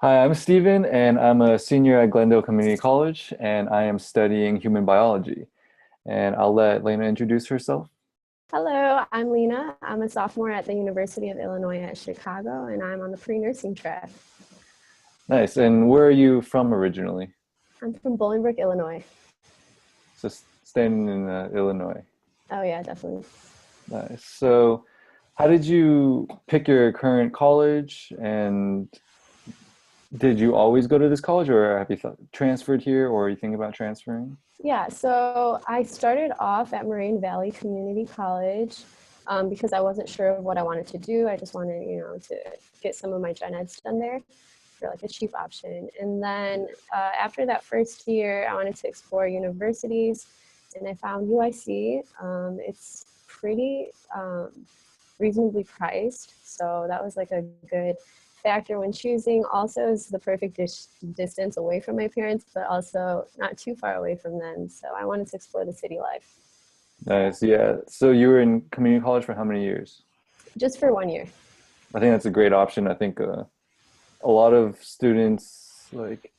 Hi, I'm Steven, and I'm a senior at Glendale Community College, and I am studying human biology. And I'll let Lena introduce herself. Hello, I'm Lena. I'm a sophomore at the University of Illinois at Chicago, and I'm on the pre-nursing track. Nice. And where are you from originally? I'm from Bolingbrook, Illinois. So staying in Illinois. Oh yeah, definitely. Nice. So how did you pick your current college? And did you always go to this college, or have you transferred here, or are you thinking about transferring? Yeah, so I started off at Moraine Valley Community College because I wasn't sure of what I wanted to do. I just wanted, to get some of my gen eds done there for like a cheap option. And then after that first year, I wanted to explore universities, and I found UIC. It's pretty reasonably priced, so that was like a good factor when choosing. Also is the perfect distance away from my parents, but also not too far away from them. So I wanted to explore the city life. Yeah, Nice. Yeah. So you were in community college for how many years? just for 1 year. I think that's a great option. I think a lot of students like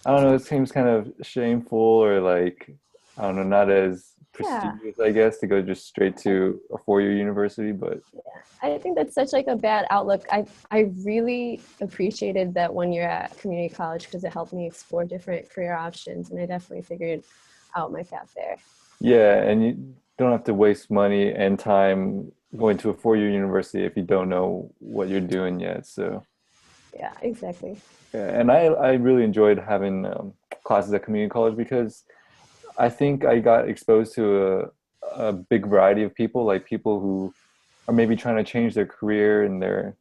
I don't know, it seems kind of shameful or like I don't know, not as Yeah, prestigious, I guess, to go just straight to a four-year university, but I think that's such like a bad outlook. I really appreciated that 1 year at community college because it helped me explore different career options, and I definitely figured out my path there. yeah, and you don't have to waste money and time going to a four-year university if you don't know what you're doing yet. So, Yeah, exactly. yeah, and I really enjoyed having classes at community college because I think I got exposed to a big variety of people, like people who are maybe trying to change their career in their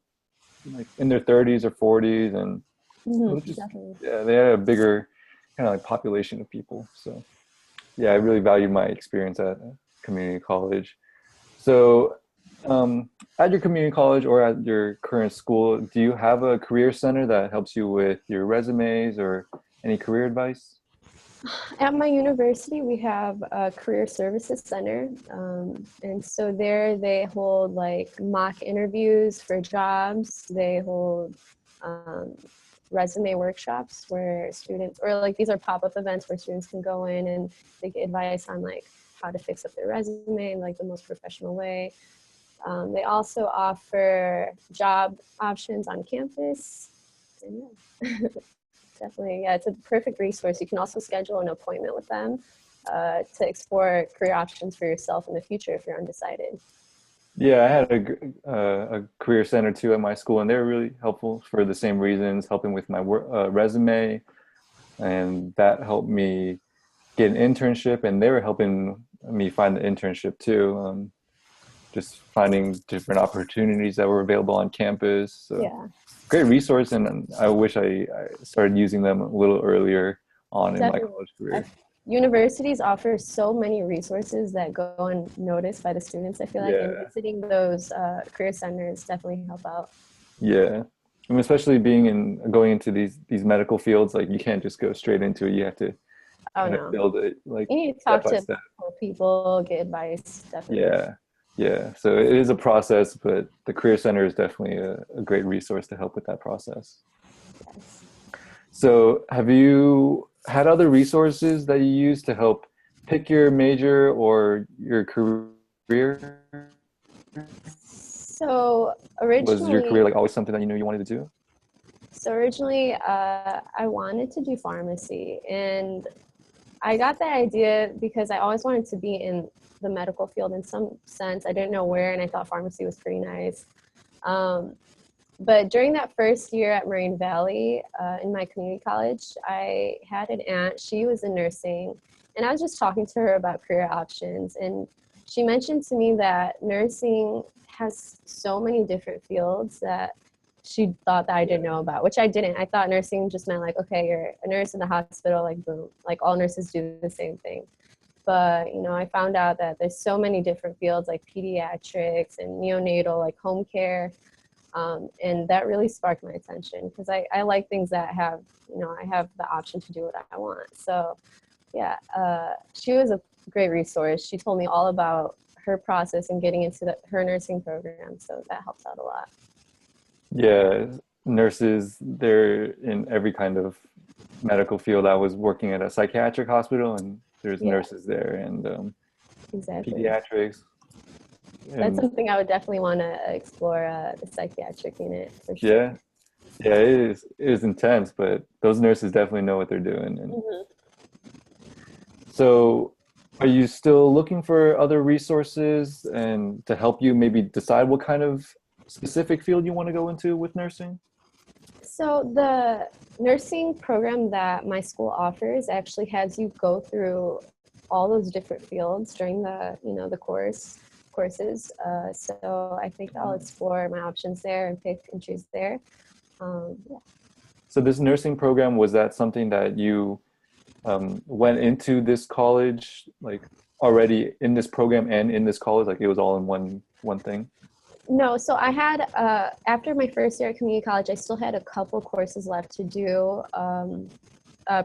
like in their 30s or 40s, and it was just Definitely. yeah, they had a bigger kind of like population of people. So yeah, I really valued my experience at community college. So at your community college or at your current school, do you have a career center that helps you with your resumes or any career advice? At my university, we have a career services center. And so there they hold like mock interviews for jobs. They hold um, resume workshops where students, or like these are pop-up events where students can go in and they get advice on like how to fix up their resume in like the most professional way. They also offer job options on campus. And yeah. Definitely, yeah, it's a perfect resource. You can also schedule an appointment with them to explore career options for yourself in the future if you're undecided. Yeah, I had a career center too at my school, and they were really helpful for the same reasons, helping with my resume, and that helped me get an internship, and they were helping me find the internship too. Just finding different opportunities that were available on campus. So Yeah, great resource, and I wish I started using them a little earlier on in my definitely. college I, career. universities offer so many resources that go unnoticed by the students, I feel like, and Yeah, visiting those career centers definitely help out. yeah. I mean, especially being in going into these medical fields, like you can't just go straight into it. You have to Oh, kind of no. build it like You need to step talk by to step. people, get advice, definitely. Yeah, yeah. So it is a process, but the Career Center is definitely a great resource to help with that process. Yes. So have you had other resources that you use to help pick your major or your career? So Was your career originally, like always something that you knew you wanted to do? I wanted to do pharmacy, and I got that idea because I always wanted to be in the medical field in some sense. I didn't know where, and I thought pharmacy was pretty nice. Um, but during that first year at Moraine Valley in my community college, I had an aunt. She was in nursing, and I was just talking to her about career options. And she mentioned to me that nursing has so many different fields that she thought that I didn't know about, which I didn't. I thought nursing just meant like, okay, you're a nurse in the hospital, like boom, like all nurses do the same thing. But I found out that there's so many different fields like pediatrics and neonatal, like home care, and that really sparked my attention because I like things that have, I have the option to do what I want. So yeah, she was a great resource. She told me all about her process and getting into her nursing program. So that helps out a lot. Yeah. nurses, they're in every kind of medical field. I was working at a psychiatric hospital, and there's Yeah, nurses there, and exactly. pediatrics, That's and something I would definitely want to explore, the psychiatric unit for sure. yeah, yeah, it is intense, but those nurses definitely know what they're doing. And Mhm. so, are you still looking for other resources and to help you maybe decide what kind of specific field you want to go into with nursing? So the nursing program that my school offers actually has you go through all those different fields during the courses. So I think I'll explore my options there and pick and choose there. Yeah. So this nursing program, was that something that you went into this college like already in this program and in this college, like it was all in one thing? No, so I had after my first year at community college, I still had a couple courses left to do,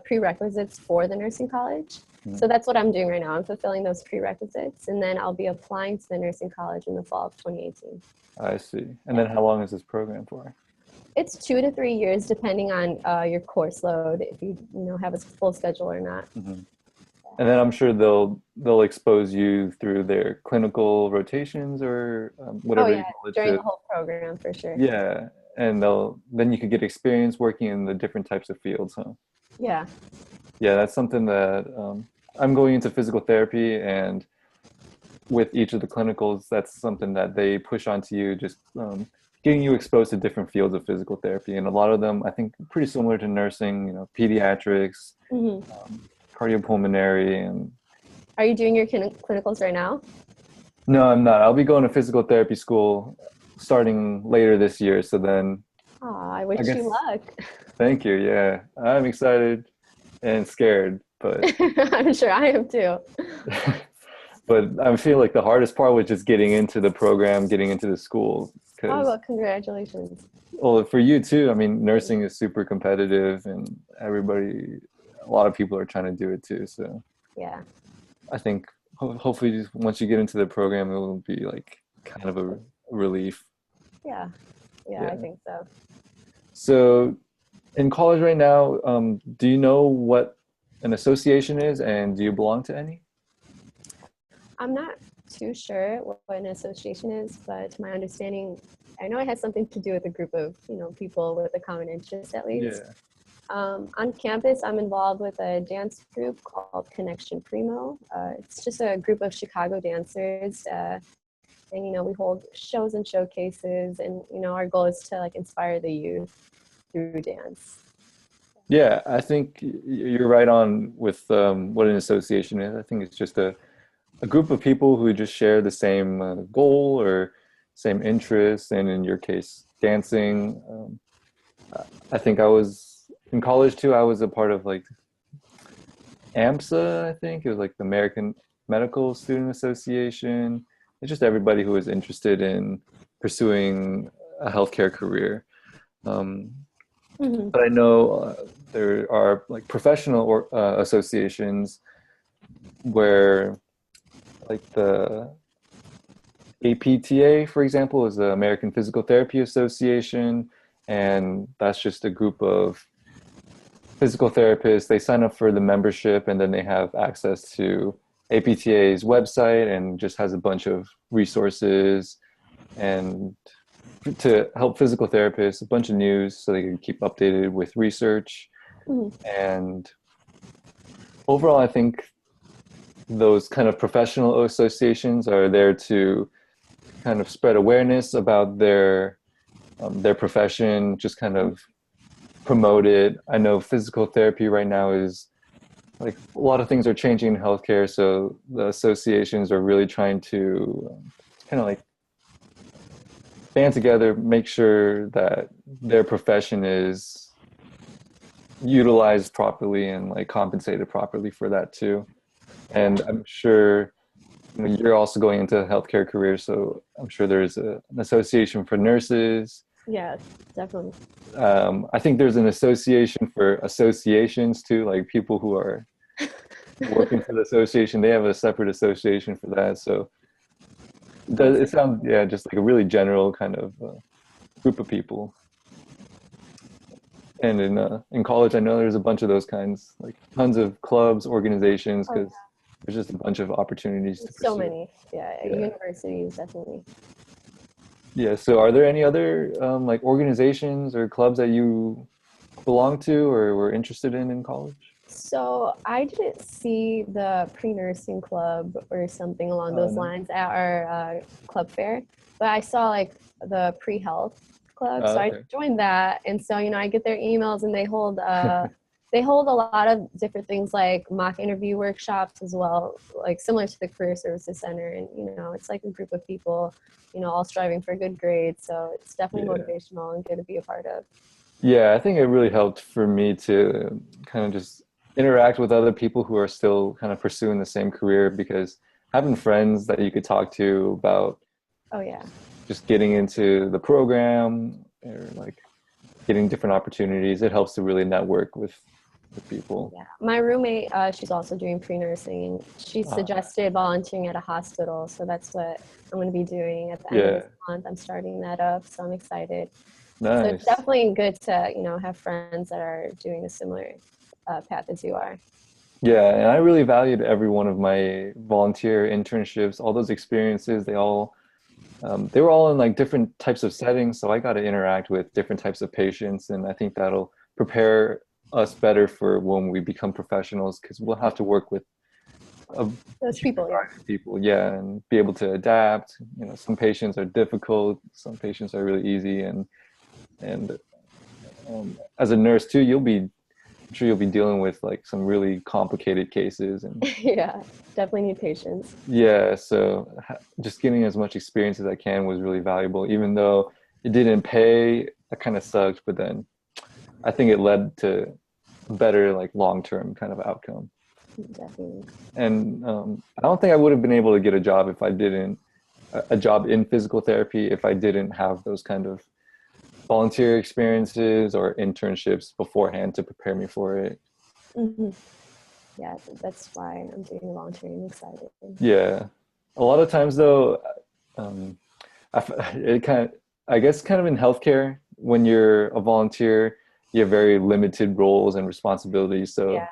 prerequisites for the nursing college. Mhm. So that's what I'm doing right now. I'm fulfilling those prerequisites, and then I'll be applying to the nursing college in the fall of 2018. I see. And Yeah. then how long is this program for? It's 2 to 3 years, depending on your course load, if you have a full schedule or not. Hmm. And then I'm sure they'll expose you through their clinical rotations or Oh whatever you yeah, call it during to, the whole program for sure. yeah. And then you could get experience working in the different types of fields, huh? Yeah. Yeah, that's something that I'm going into physical therapy, and with each of the clinicals, that's something that they push onto you, just getting you exposed to different fields of physical therapy. And a lot of them, I think, pretty similar to nursing, pediatrics, Hmm. cardiopulmonary, and Are you doing your clinicals right now? no, I'm not. I'll be going to physical therapy school starting later this year. So then Aw, I I wish you guess, luck. thank you. Yeah, I'm excited and scared, but I'm sure I am too. but I feel like the hardest part was just getting into the program, getting into the school. Oh, Because, well, congratulations. well, for you too, I mean, nursing is super competitive, and a lot of people are trying to do it too. So Yeah. I think hopefully just once you get into the program, it will be like kind of a relief. Yeah. Yeah, I Yeah. think so. So in college right now, do you know what an association is, and do you belong to any? I'm not too sure what an association is, but to my understanding, I know it has something to do with a group of, people with a common interest at least. Yeah. On campus, I'm involved with a dance group called Connection Primo. It's just a group of Chicago dancers, and we hold shows and showcases, and our goal is to like inspire the youth through dance. Yeah, I think you're right on with what an association is. I think it's just a group of people who just share the same goal or same interest, and in your case, dancing. I think I was in college too. I was a part of like AMSA. I think it was like the American Medical Student Association. It's just everybody who is interested in pursuing a healthcare career. Um, Hmm. but I know there are like professional associations where like the APTA, for example, is the American Physical Therapy Association, and that's just a group of physical therapists. They sign up for the membership, and then they have access to APTA's website and just has a bunch of resources and to help physical therapists, a bunch of news so they can keep updated with research. Hmm. And overall, I think those kind of professional associations are there to kind of spread awareness about their profession, just kind of promote it. I know physical therapy right now is like a lot of things are changing in healthcare, so the associations are really trying to kind of like band together, make sure that their profession is utilized properly and like compensated properly for that too. Yeah. And I'm sure you're also going into a healthcare career, so I'm sure there's an association for nurses. Yes, definitely. I think there's an association for associations too, like people who are working for the association. They have a separate association for that. So That's it sounds, yeah, just like a really general kind of group of people. And in college, I know there's a bunch of those kinds, like tons of clubs, organizations, Oh, yeah. because there's just a bunch of opportunities to There's so pursue. many. Yeah, Yeah. universities definitely. Yeah. So are there any other like organizations or clubs that you belong to or were interested in college? So I didn't see the pre-nursing club or something along those No. lines at our club fair, but I saw like the pre-health club. So I Okay. joined that, and so I get their emails, and they hold a lot of different things like mock interview workshops as well, like similar to the Career Services Center, and it's like a group of people, all striving for good grades. So it's definitely Yeah. motivational and good to be a part of. Yeah, I think it really helped for me to kind of just interact with other people who are still kind of pursuing the same career because having friends that you could talk to about Oh yeah. just getting into the program or like getting different opportunities, it helps to really network with people. Yeah, my roommate, she's also doing pre-nursing. She Uh, suggested volunteering at a hospital, so that's what I'm going to be doing at the end of this yeah, month. I'm starting that up, so I'm excited. So it's nice. definitely good to have friends that are doing a similar path as you are. Yeah, and I really valued every one of my volunteer internships, all those experiences. They were all in like different types of settings, so I got to interact with different types of patients, and I think that'll prepare us better for when we become professionals because we'll have to work with a Those huge people, yeah. variety of people, yeah, and be able to adapt. Some patients are difficult, some patients are really easy, and as a nurse too, I'm sure you'll be dealing with like some really complicated cases and Yeah, definitely need patience. yeah, so just getting as much experience as I can was really valuable, even though it didn't pay. That kind of sucked, but then I think it led to a better like long-term kind of outcome. Definitely. And I don't think I would have been able to get a job if I didn't a job in physical therapy if I didn't have those kind of volunteer experiences or internships beforehand to prepare me for it. Hmm. Yeah, that's why I'm doing volunteering. I'm excited. Yeah, a lot of times though, um, it kind of, I guess, kind of in healthcare, when you're a volunteer, you have very limited roles and responsibilities. Yeah,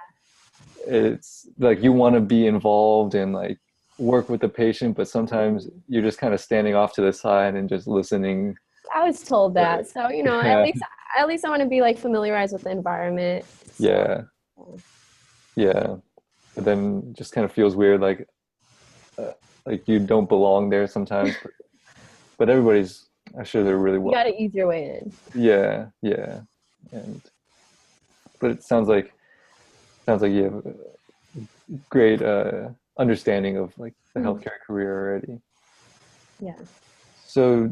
So it's like you want to be involved and like work with the patient, but sometimes you're just kind of standing off to the side and just listening. I was told But that. So yeah, at least I want to be like familiarized with the environment. So. yeah, yeah. But then just kind of feels weird, uh, like you don't belong there sometimes. But everybody's, I'm sure they're really You got welcome. to ease your way in. Yeah, yeah. And but it sounds like you have great understanding of like the Mhm. healthcare career already. Yeah. So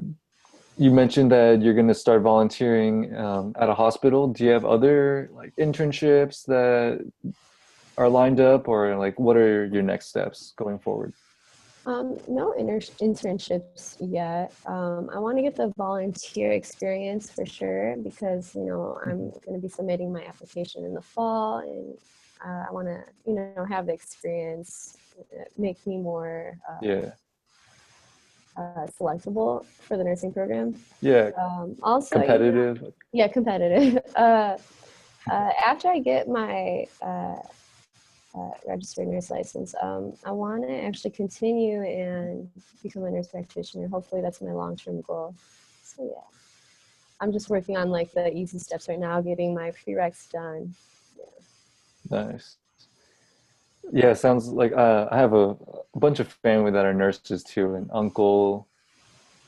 you mentioned that you're going to start volunteering at a hospital. Do you have other like internships that are lined up, or like what are your next steps going forward? No internships yet. I want to get the volunteer experience for sure because I'm Mhm. going to be submitting my application in the fall, and I want to have the experience, make me more Yeah, selectable for the nursing program. yeah, Also, competitive. yeah, competitive. After I get my registered nurse license, I want to actually continue and become a nurse practitioner. Hopefully, that's my long-term goal. So yeah, I'm just working on like the easy steps right now, getting my prereqs done. Nice. Yeah, it sounds like I have a bunch of family that are nurses too. An uncle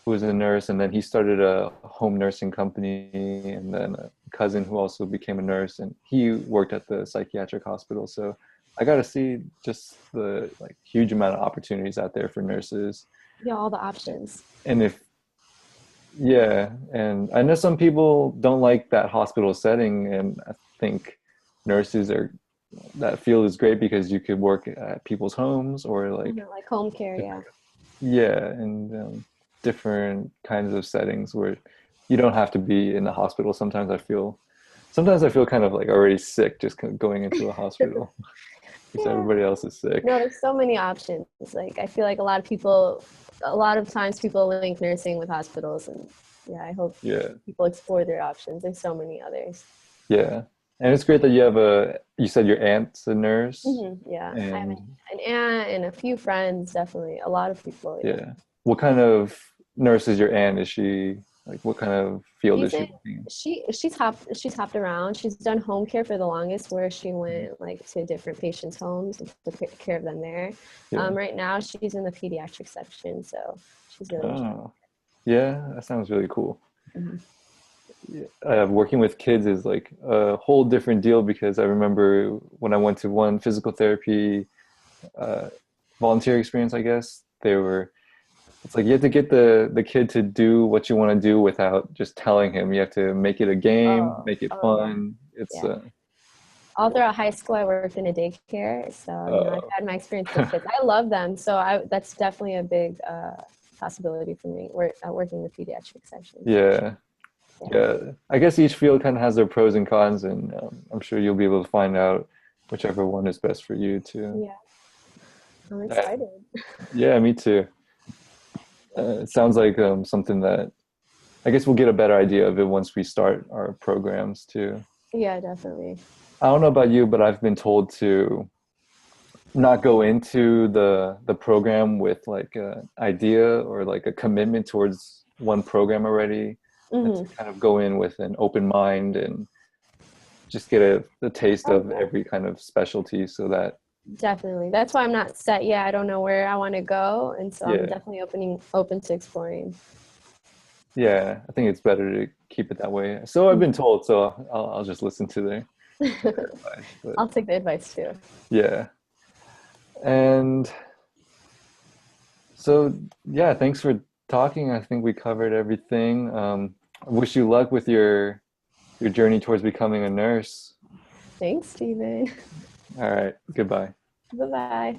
who was a nurse, and then he started a home nursing company, and then a cousin who also became a nurse, and he worked at the psychiatric hospital. So I got to see just the like huge amount of opportunities out there for nurses. Yeah, all the options. And if yeah, and I know some people don't like that hospital setting, and I think nurses are that field is great because you could work at people's homes or like Like home care, yeah. different yeah, and different kinds of settings where you don't have to be in the hospital. Sometimes I feel kind of like already sick just going into a hospital because Yeah. everybody else is sick. No, there's so many options. Like I feel like a lot of times people link nursing with hospitals, and yeah, I hope Yeah, people explore their options. There's so many others. Yeah. And it's great that you said your aunt's a nurse Yeah, I have and an aunt and a few friends, definitely a lot of people. Yeah, yeah. What kind of nurse is your aunt? Is she like what kind of field is she's she in, working in? she's hopped around. She's done home care for the longest, where she went like to different patients' homes and took care of them there. Yeah. Right now, she's in the pediatric section, so she's really enjoying Oh, yeah, that sounds really cool. it. Yeah. Working with kids is like a whole different deal because I remember when I went to one physical therapy uh, volunteer experience, I guess it's like you have to get the kid to do what you want to do without just telling him. You have to make it a game, Oh, make it oh yeah, fun. It's yeah. All throughout high school, I worked in a daycare, so I've uh, had my experience with kids. I love them, so that's definitely a big possibility for me. Working the pediatric section, for sure. yeah, Yeah, yeah. I guess each field kind of has their pros and cons, and I'm sure you'll be able to find out whichever one is best for you too. yeah. I'm And excited. yeah, me too. It sounds like something that I guess we'll get a better idea of it once we start our programs too. Yeah, definitely. I don't know about you, but I've been told to not go into the program with like an idea or like a commitment towards one program already, and to Hmm. kind of go in with an open mind and just get a taste Oh of yeah, every kind of specialty so that definitely. That's why I'm not set yet. I don't know where I want to go, and so I'm yeah, definitely open to exploring. yeah, I think it's better to keep it that way. So I've been told, so I'll just listen to their advice. But I'll take the advice too. yeah. And so yeah, thanks for talking. I think we covered everything. I wish you luck with your journey towards becoming a nurse. Thanks, Stephen. All right, goodbye. Bye bye.